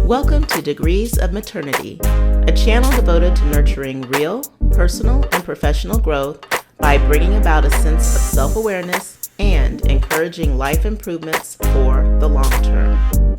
Welcome to Degrees of Maternity, a channel devoted to nurturing real, personal, and professional growth by bringing about a sense of self-awareness and encouraging life improvements for the long term.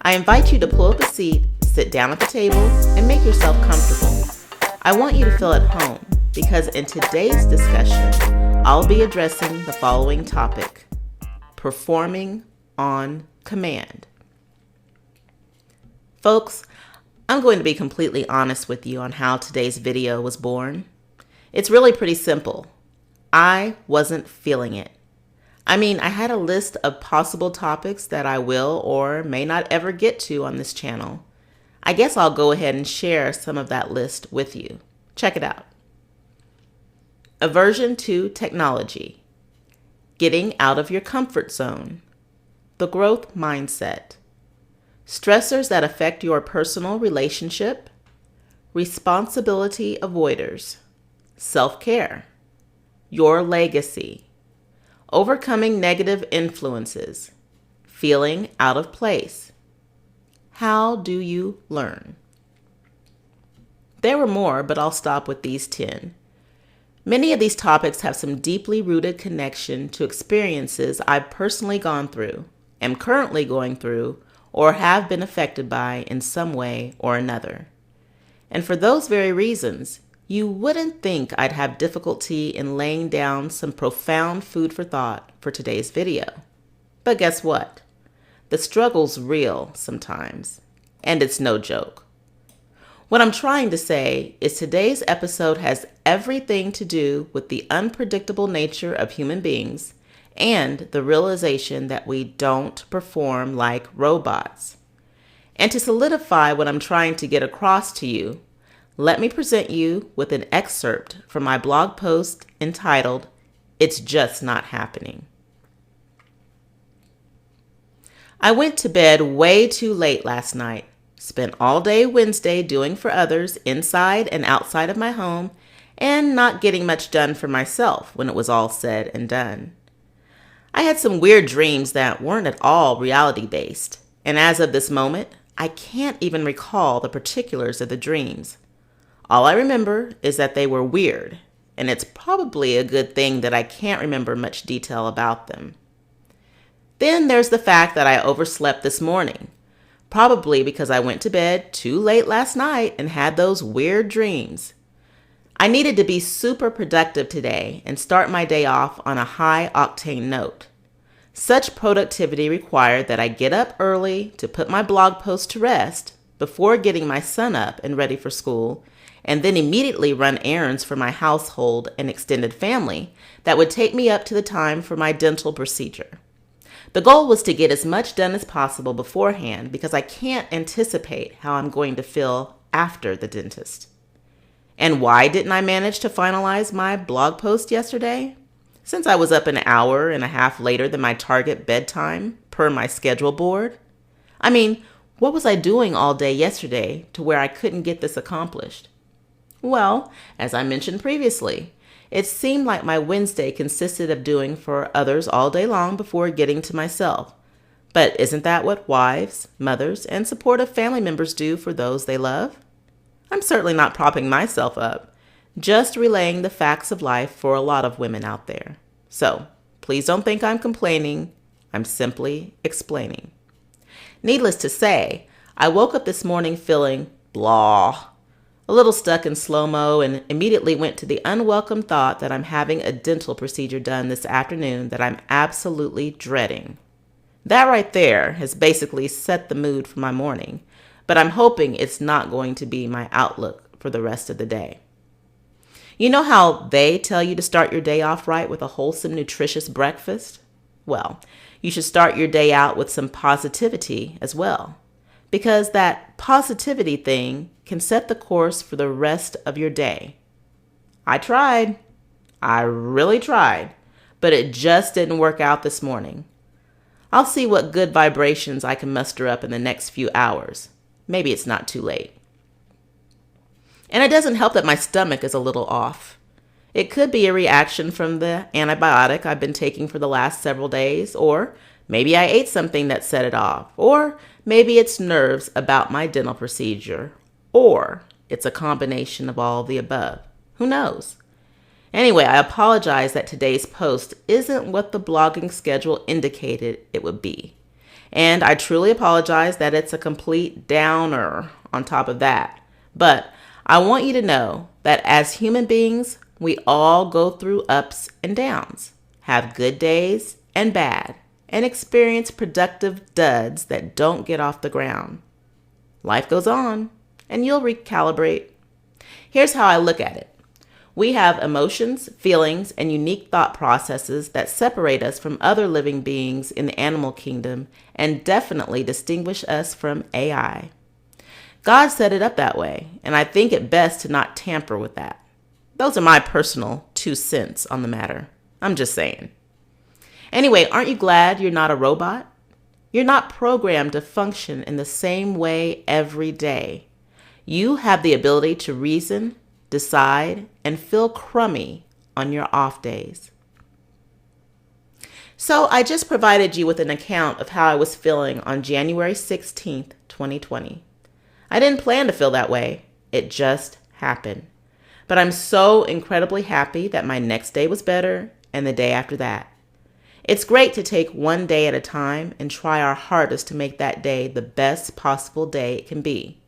I invite you to pull up a seat, sit down at the table, and make yourself comfortable. I want you to feel at home because in today's discussion, I'll be addressing the following topic: performing on command. Folks, I'm going to be completely honest with you on how today's video was born. It's really pretty simple. I wasn't feeling it. I had a list of possible topics that I will or may not ever get to on this channel. I guess I'll go ahead and share some of that list with you. Check it out. Aversion to technology. Getting out of your comfort zone. The growth mindset. Stressors that affect your personal relationship. Responsibility avoiders. Self-care. Your legacy. Overcoming negative influences. Feeling out of place. How do you learn? There were more, but I'll stop with these 10. Many of these topics have some deeply rooted connection to experiences I've personally gone through, am currently going through, or have been affected by in some way or another. And for those very reasons, you wouldn't think I'd have difficulty in laying down some profound food for thought for today's video. But guess what? The struggle's real sometimes, and it's no joke. What I'm trying to say is today's episode has everything to do with the unpredictable nature of human beings and the realization that we don't perform like robots. And to solidify what I'm trying to get across to you, let me present you with an excerpt from my blog post entitled, "It's Just Not Happening." I went to bed way too late last night, spent all day Wednesday doing for others inside and outside of my home, and not getting much done for myself when it was all said and done. I had some weird dreams that weren't at all reality-based, and as of this moment, I can't even recall the particulars of the dreams. All I remember is that they were weird, and it's probably a good thing that I can't remember much detail about them. Then there's the fact that I overslept this morning, probably because I went to bed too late last night and had those weird dreams. I needed to be super productive today and start my day off on a high-octane note. Such productivity required that I get up early to put my blog post to rest before getting my son up and ready for school, and then immediately run errands for my household and extended family that would take me up to the time for my dental procedure. The goal was to get as much done as possible beforehand because I can't anticipate how I'm going to feel after the dentist. And why didn't I manage to finalize my blog post yesterday? Since I was up an hour and a half later than my target bedtime per my schedule board. What was I doing all day yesterday to where I couldn't get this accomplished? Well, as I mentioned previously, it seemed like my Wednesday consisted of doing for others all day long before getting to myself. But isn't that what wives, mothers, and supportive family members do for those they love? I'm certainly not propping myself up, just relaying the facts of life for a lot of women out there. So please don't think I'm complaining. I'm simply explaining. Needless to say, I woke up this morning feeling blah, a little stuck in slow-mo, and immediately went to the unwelcome thought that I'm having a dental procedure done this afternoon that I'm absolutely dreading. That right there has basically set the mood for my morning, but I'm hoping it's not going to be my outlook for the rest of the day. You know how they tell you to start your day off right with a wholesome, nutritious breakfast? Well, you should start your day out with some positivity as well, because that positivity thing can set the course for the rest of your day. I tried. I really tried, but it just didn't work out this morning. I'll see what good vibrations I can muster up in the next few hours. Maybe it's not too late. And it doesn't help that my stomach is a little off. It could be a reaction from the antibiotic I've been taking for the last several days, or maybe I ate something that set it off, or maybe it's nerves about my dental procedure, or it's a combination of all of the above. Who knows? Anyway, I apologize that today's post isn't what the blogging schedule indicated it would be. And I truly apologize that it's a complete downer on top of that. But I want you to know that as human beings, we all go through ups and downs, have good days and bad, and experience productive duds that don't get off the ground. Life goes on, and you'll recalibrate. Here's how I look at it. We have emotions, feelings, and unique thought processes that separate us from other living beings in the animal kingdom and definitely distinguish us from AI. God set it up that way, and I think it best to not tamper with that. Those are my personal 2 cents on the matter. I'm just saying. Anyway, aren't you glad you're not a robot? You're not programmed to function in the same way every day. You have the ability to reason, decide, and feel crummy on your off days. So I just provided you with an account of how I was feeling on January 16th, 2020. I didn't plan to feel that way. It just happened. But I'm so incredibly happy that my next day was better and the day after that. It's great to take one day at a time and try our hardest to make that day the best possible day it can be.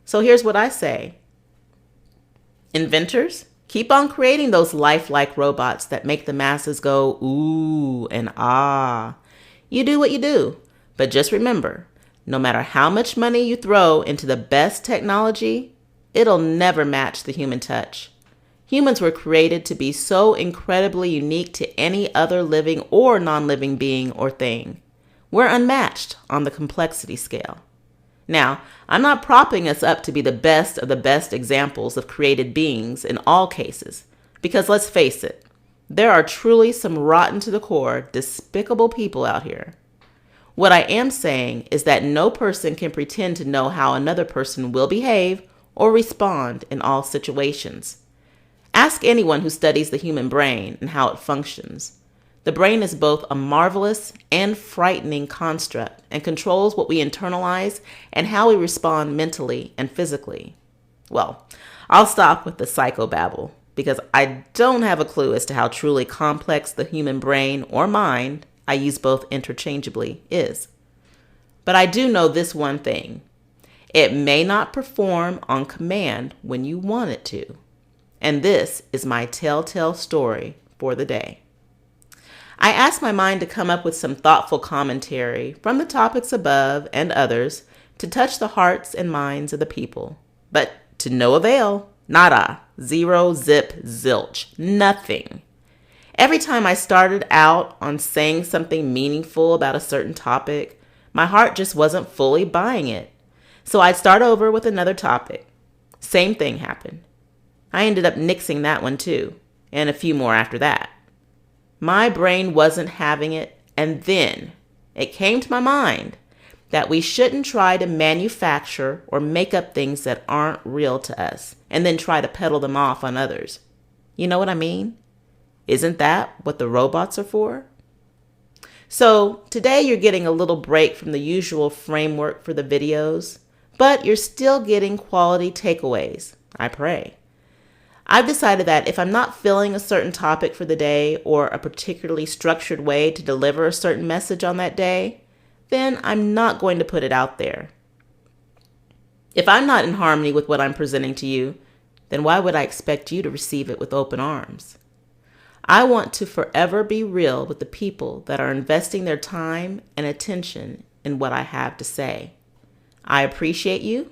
So here's what I say. Inventors, keep on creating those lifelike robots that make the masses go ooh and ah. You do what you do, but just remember, no matter how much money you throw into the best technology, it'll never match the human touch. Humans were created to be so incredibly unique to any other living or non-living being or thing. We're unmatched on the complexity scale. Now, I'm not propping us up to be the best of the best examples of created beings in all cases, because let's face it, there are truly some rotten to the core, despicable people out here. What I am saying is that no person can pretend to know how another person will behave or respond in all situations. Ask anyone who studies the human brain and how it functions. The brain is both a marvelous and frightening construct and controls what we internalize and how we respond mentally and physically. Well, I'll stop with the psychobabble because I don't have a clue as to how truly complex the human brain or mind, I use both interchangeably, is. But I do know this one thing. It may not perform on command when you want it to. And this is my telltale story for the day. I asked my mind to come up with some thoughtful commentary from the topics above and others to touch the hearts and minds of the people. But to no avail, nada, zero, zip, zilch, nothing. Every time I started out on saying something meaningful about a certain topic, my heart just wasn't fully buying it. So I'd start over with another topic. Same thing happened. I ended up nixing that one too, and a few more after that. My brain wasn't having it, and then it came to my mind that we shouldn't try to manufacture or make up things that aren't real to us, and then try to peddle them off on others. You know what I mean? Isn't that what the robots are for? So today you're getting a little break from the usual framework for the videos, but you're still getting quality takeaways, I pray. I've decided that if I'm not feeling a certain topic for the day or a particularly structured way to deliver a certain message on that day, then I'm not going to put it out there. If I'm not in harmony with what I'm presenting to you, then why would I expect you to receive it with open arms? I want to forever be real with the people that are investing their time and attention in what I have to say. I appreciate you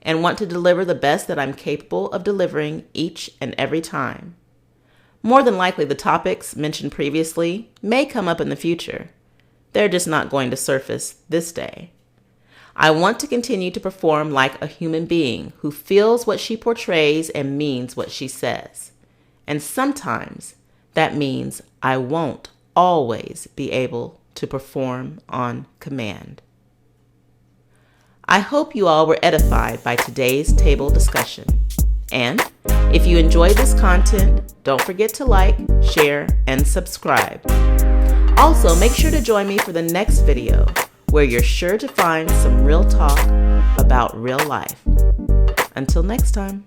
and want to deliver the best that I'm capable of delivering each and every time. More than likely, the topics mentioned previously may come up in the future. They're just not going to surface this day. I want to continue to perform like a human being who feels what she portrays and means what she says. And sometimes that means I won't always be able to perform on command. I hope you all were edified by today's table discussion. And if you enjoyed this content, don't forget to like, share, and subscribe. Also, make sure to join me for the next video, where you're sure to find some real talk about real life. Until next time.